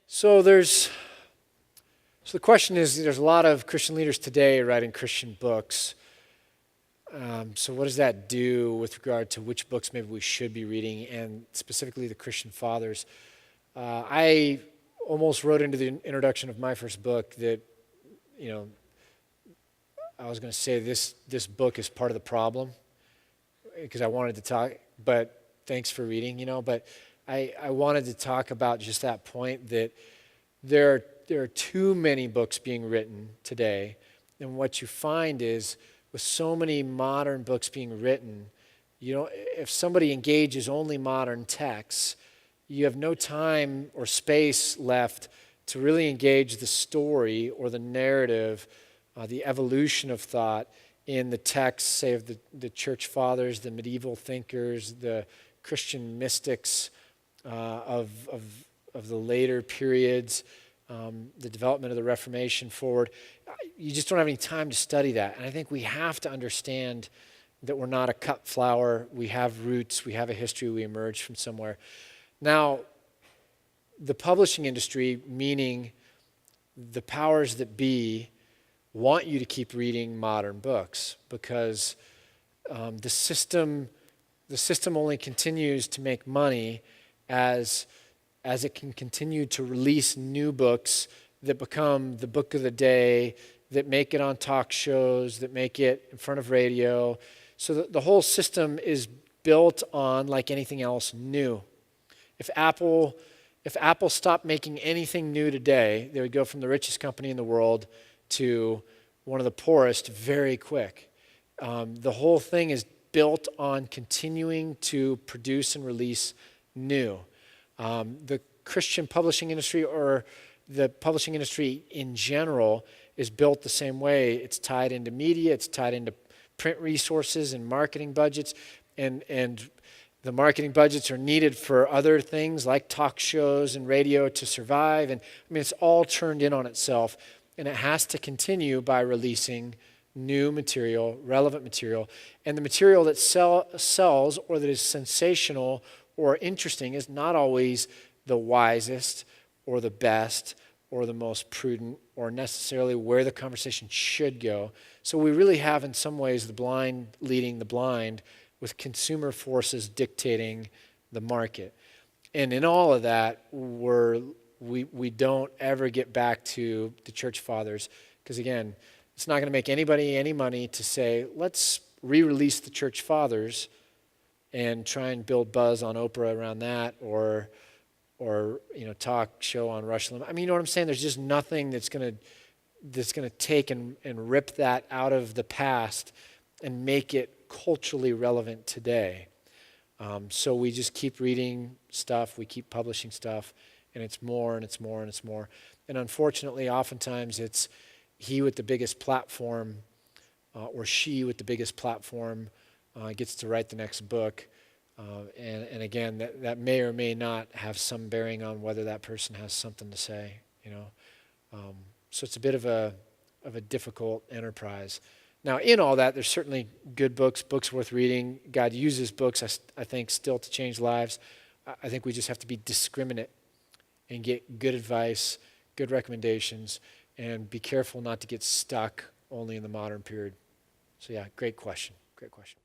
So there's so the question is, there's a lot of Christian leaders today writing Christian books. So what does that do with regard to which books maybe we should be reading, and specifically the Christian fathers? I almost wrote into the introduction of my first book that, I was going to say this book is part of the problem, because I wanted to talk, but thanks for reading, but I wanted to talk about just that point that there are too many books being written today, and what you find is with so many modern books being written, if somebody engages only modern texts, you have no time or space left to really engage the story or the narrative, the evolution of thought in the texts, say, of the church fathers, the medieval thinkers, the Christian mystics of the later periods, the development of the Reformation forward. You just don't have any time to study that. And I think we have to understand that we're not a cut flower. We have roots. We have a history. We emerged from somewhere. Now, the publishing industry, meaning the powers that be, want you to keep reading modern books because the system only continues to make money as it can continue to release new books that become the book of the day, that make it on talk shows, that make it in front of radio. So the whole system is built on, like anything else, new. If Apple stopped making anything new today, they would go from the richest company in the world to one of the poorest very quick. The whole thing is built on continuing to produce and release new. The Christian publishing industry, or the publishing industry in general, is built the same way. It's tied into media, it's tied into print resources and marketing budgets, and the marketing budgets are needed for other things like talk shows and radio to survive. And it's all turned in on itself, and it has to continue by releasing new material, relevant material. And the material that sells or that is sensational or interesting is not always the wisest or the best or the most prudent or necessarily where the conversation should go. So we really have, in some ways, the blind leading the blind, with consumer forces dictating the market. And in all of that, we don't ever get back to the church fathers, because again, it's not going to make anybody any money to say, let's re-release the church fathers and try and build buzz on Oprah around that, or talk show on Rush Limbaugh. You know what I'm saying? There's just nothing that's going to take and rip that out of the past and make it culturally relevant today. So we just keep reading stuff, we keep publishing stuff, and it's more and it's more and it's more. And unfortunately, oftentimes it's he with the biggest platform or she with the biggest platform gets to write the next book. And again, that may or may not have some bearing on whether that person has something to say. So it's a bit of a difficult enterprise. Now, in all that, there's certainly good books worth reading. God uses books, I think, still to change lives. I think we just have to be discriminate and get good advice, good recommendations, and be careful not to get stuck only in the modern period. So yeah, great question. Great question.